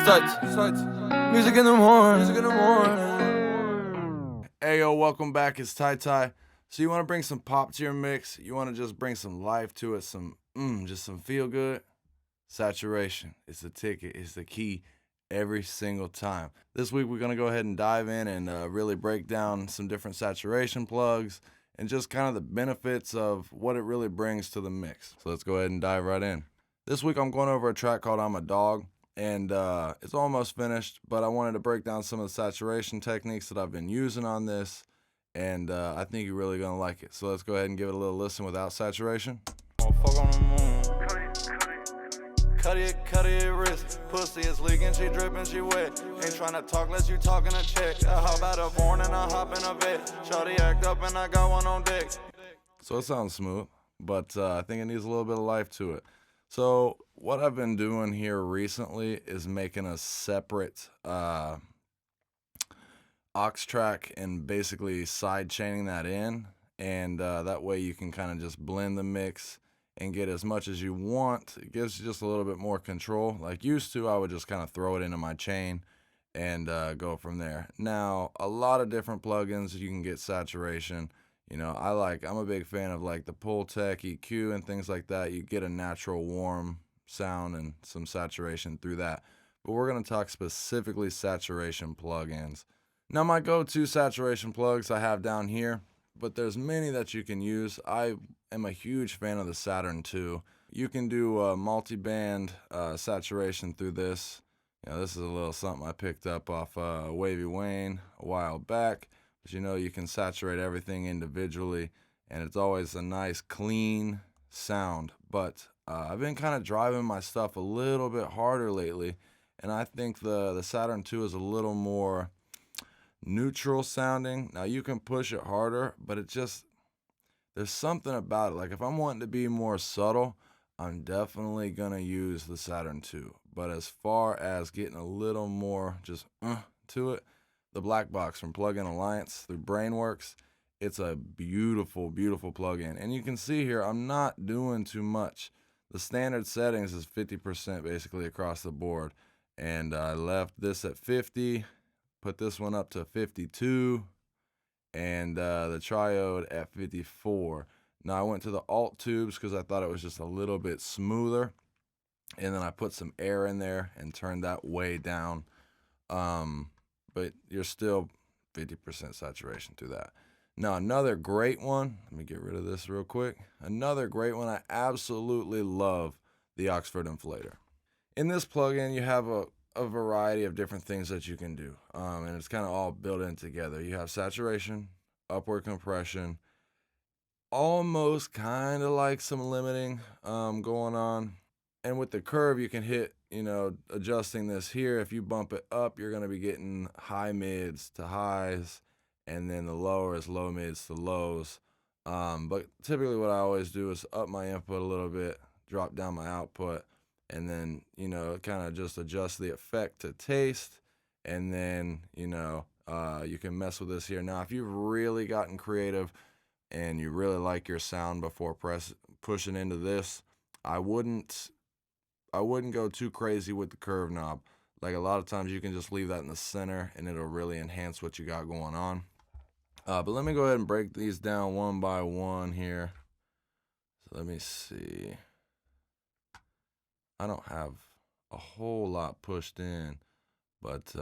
Music in the morning. Hey yo, welcome back. It's Ty Ty. So you want to bring some pop to your mix? You want to just bring some life to it, just some feel good? Saturation. It's the ticket. It's the key every single time. This week we're gonna go ahead and dive in and really break down some different saturation plugs and just kind of the benefits of what it really brings to the mix. So let's go ahead and dive right in. This week I'm going over a track called I'm a Dog. And it's almost finished, but I wanted to break down some of the saturation techniques that I've been using on this, and I think you're really going to like it. So let's go ahead and give it a little listen without saturation. Fuck on the moon. Cut it, wrist. Pussy is leaking, she dripping, she wet. Ain't tryna talk unless you talking a check. How about a foreign and I hop in a vet? Shawty act up and I got one on deck. So it sounds smooth, but I think it needs a little bit of life to it. So what I've been doing here recently is making a separate aux track and basically side chaining that in, and that way you can kind of just blend the mix and get as much as you want. It gives you just a little bit more control. Like used to, I would just kind of throw it into my chain and go from there. Now, a lot of different plugins you can get saturation. You know, I'm a big fan of like the Pultec EQ and things like that. You get a natural warm sound and some saturation through that. But we're going to talk specifically saturation plugins. Now, my go-to saturation plugs I have down here, but there's many that you can use. I am a huge fan of the Saturn II. You can do multi-band saturation through this. You know, this is a little something I picked up off Wavy Wayne a while back. You know, you can saturate everything individually, and it's always a nice, clean sound. But I've been kind of driving my stuff a little bit harder lately, and I think the Saturn II is a little more neutral sounding. Now, you can push it harder, but there's something about it. Like, if I'm wanting to be more subtle, I'm definitely going to use the Saturn II. But as far as getting a little more just to it, the Black Box from Plugin Alliance through Brainworks, it's a beautiful, beautiful plugin. And you can see here, I'm not doing too much. The standard settings is 50% basically across the board. And I left this at 50, put this one up to 52, and the Triode at 54. Now I went to the alt tubes because I thought it was just a little bit smoother. And then I put some air in there and turned that way down. But you're still 50% saturation through that. Now, another great one, let me get rid of this real quick. Another great one, I absolutely love the Oxford Inflator. In this plugin, you have a variety of different things that you can do, and it's kind of all built in together. You have saturation, upward compression, almost kind of like some limiting going on. And with the curve, you can hit, adjusting this here. If you bump it up, you're going to be getting high mids to highs, and then the lower is low mids to lows. But typically what I always do is up my input a little bit, drop down my output, and then, kind of just adjust the effect to taste. And then, you can mess with this here. Now, if you've really gotten creative and you really like your sound before pushing into this, I wouldn't go too crazy with the curve knob. Like a lot of times you can just leave that in the center and it'll really enhance what you got going on. But let me go ahead and break these down one by one here. So let me see. I don't have a whole lot pushed in, but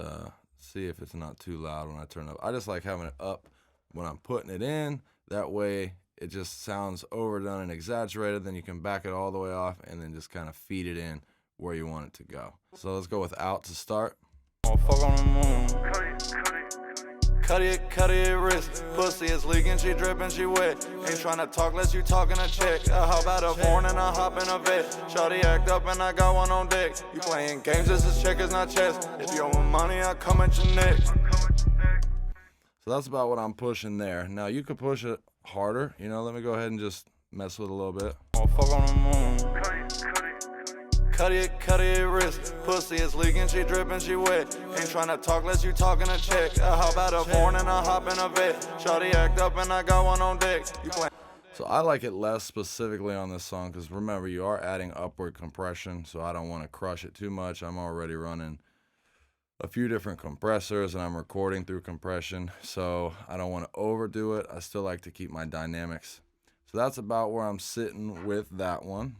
see if it's not too loud when I turn it up. I just like having it up when I'm putting it in. That way it just sounds overdone and exaggerated. Then you can back it all the way off and then just kind of feed it in where you want it to go. So let's go without to start. Fuck on the moon. Cut it, wrist. Pussy is leaking, she dripping, she wet. Ain't tryna talk unless you talking a check. How about a foreign and I hop in a vet? Shawty act up and I got one on deck. You playing games, this is checkers, not chess. If you owe me money, I come at your neck. So that's about what I'm pushing there. Now you could push it harder. Let me go ahead and just mess with it a little bit. Fuck on the moon. Cut it, wrist. Pussy is leaking, she dripping, she wet. Ain't tryna talk unless you talking a check. How about a foreign and I hop in a vet? Shawty act up and I got one on deck. So I like it less specifically on this song because remember, you are adding upward compression, so I don't want to crush it too much. I'm already running a few different compressors and I'm recording through compression, so I don't want to overdo it. I still like to keep my dynamics. So that's about where I'm sitting with that one.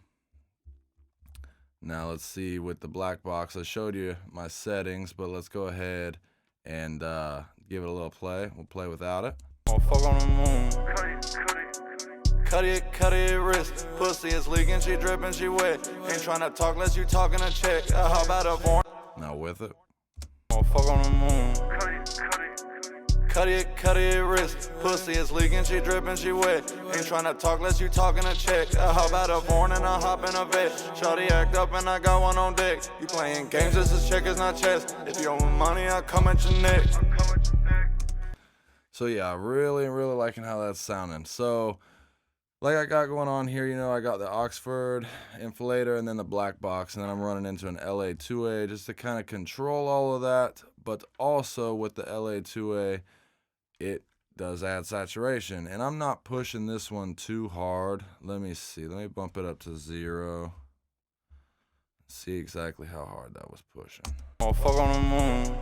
Now let's see with the black box. I showed you my settings, but let's go ahead and give it a little play. We'll play without it. Fuck on the moon. Cut it, wrist. Pussy is leaking, she dripping, she wet. Ain't tryna talk less you talking a check. How about a foreign? Now with it. Fuck on the moon. Cut it, wrist. Pussy is leaking, she dripping, she wet. Ain't tryna talk less you talking a check. How about a foreign and I hop in a vet? Shawty act up and I got one on deck. You playing games, this is checkers, not chess. If you owe me money, I'll come at your neck. So yeah, really liking how that's sounding. So like I got going on here, you know, I got the Oxford inflator and then the black box, and then I'm running into an LA2A just to kind of control all of that. But also with the LA2A, it does add saturation, and I'm not pushing this one too hard. Let me see. Let me bump it up to 0. See exactly how hard that was pushing. Fuck on the moon.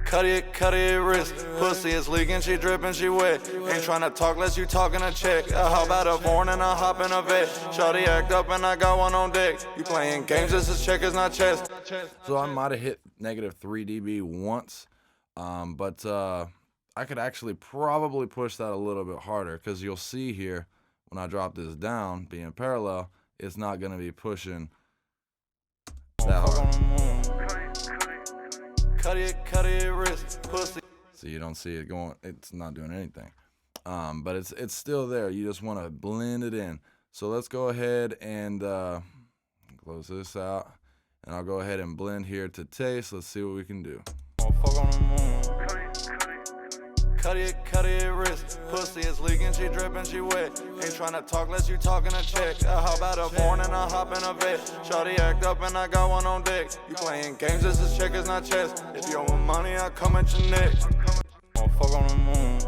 Cut it, wrist. Pussy is leaking, she dripping, she wet. Ain't tryna talk less you talking a check. How about a foreign and I hop in a vet? Shawty act up and I got one on deck. You playing games, this is checkers, not chess. So I might have hit -3 dB once, but I could actually probably push that a little bit harder, because you'll see here when I drop this down, being parallel, it's not going to be pushing that hard. Cut it, wrist, pussy. So you don't see it going, it's not doing anything. But it's still there. You just want to blend it in. So let's go ahead and close this out. And I'll go ahead and blend here to taste. Let's see what we can do. Fuck on the moon. Cut it, wrist. Pussy is leaking, she dripping, she wet. Ain't tryna talk less you talking a check. How about a foreign and I hop in a vet? Shawty act up and I got one on deck. You playing games, this is checkers, not chess. If you owe me money, I'll come at your neck. Fuck on the moon.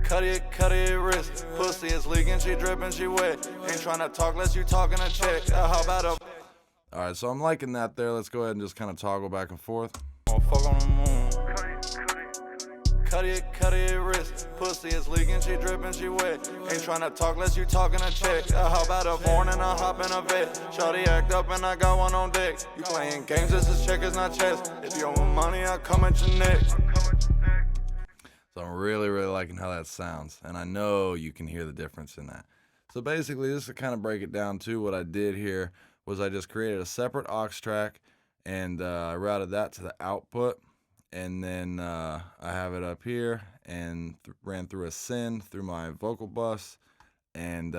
Cut it, wrist. Pussy is leaking, she dripping, she wet. Ain't tryna talk less you talking a check. How about a... All right, so I'm liking that there. Let's go ahead and just kind of toggle back and forth. Fuck on the moon. Cut it, wrist. Pussy is leaking, she dripping, she wet. Ain't tryna talk less you talking a check. How about a foreign and I hop in a vet? Shawty act up and I got one on deck. You playing games, this is checkers, not chess. If you owe me money, I'll come at your neck. So I'm really liking how that sounds, and I know you can hear the difference in that. So basically, just to kind of break it down too, what I did here was I just created a separate aux track, and I routed that to the output, and then I have it up here and ran through a send through my vocal bus, and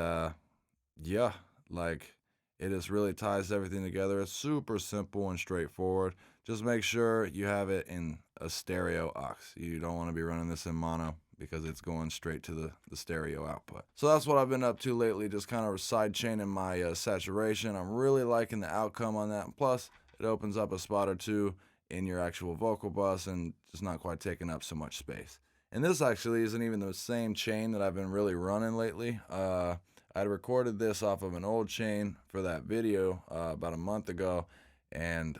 yeah, like it just really ties everything together. It's super simple and straightforward. Just make sure you have it in a stereo aux. You don't want to be running this in mono, because it's going straight to the stereo output. So that's what I've been up to lately, just kind of side chaining my saturation. I'm really liking the outcome on that. And plus, it opens up a spot or two in your actual vocal bus and just not quite taking up so much space. And this actually isn't even the same chain that I've been really running lately. I had recorded this off of an old chain for that video about a month ago, and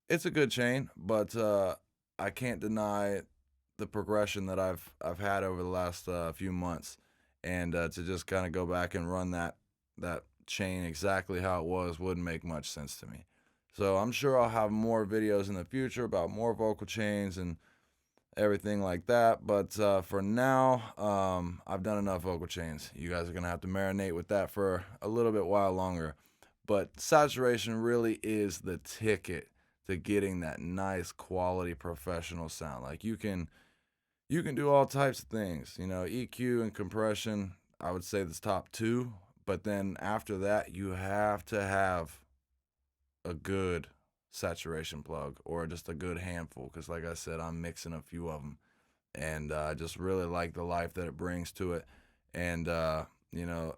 it's a good chain, but I can't deny the progression that I've had over the last few months, and to just kind of go back and run that chain exactly how it was wouldn't make much sense to me. So I'm sure I'll have more videos in the future about more vocal chains and everything like that, but for now, I've done enough vocal chains. You guys are gonna have to marinate with that for a little bit while longer. But saturation really is the ticket to getting that nice quality professional sound. Like you can do all types of things, you know, EQ and compression, I would say that's top 2, but then after that, you have to have a good saturation plug or just a good handful, because like I said, I'm mixing a few of them, and I just really like the life that it brings to it. And you know,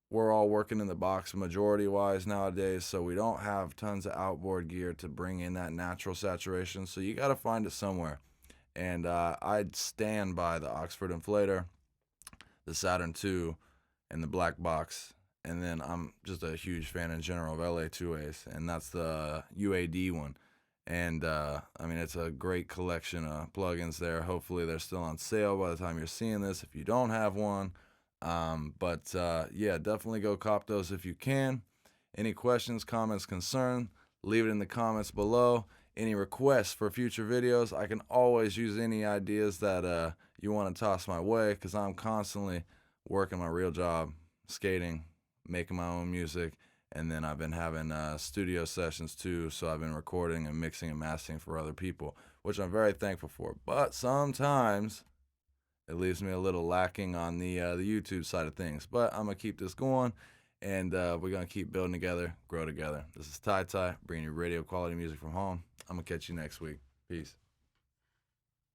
we're all working in the box majority wise nowadays, so we don't have tons of outboard gear to bring in that natural saturation, so you got to find it somewhere. And I'd stand by the Oxford inflator, the Saturn II, and the black box, and then I'm just a huge fan in general of LA2As, and that's the UAD one. And I mean, it's a great collection of plugins there. Hopefully, they're still on sale by the time you're seeing this if you don't have one. But yeah, definitely go cop those if you can. Any questions, comments, concern, leave it in the comments below. Any requests for future videos, I can always use any ideas that you want to toss my way, because I'm constantly working my real job, skating, making my own music, and then I've been having studio sessions too, so I've been recording and mixing and mastering for other people, which I'm very thankful for. But sometimes it leaves me a little lacking on the YouTube side of things. But I'm going to keep this going, and we're going to keep building together, grow together. This is Ty Ty, bringing you radio quality music from home. I'm going to catch you next week. Peace.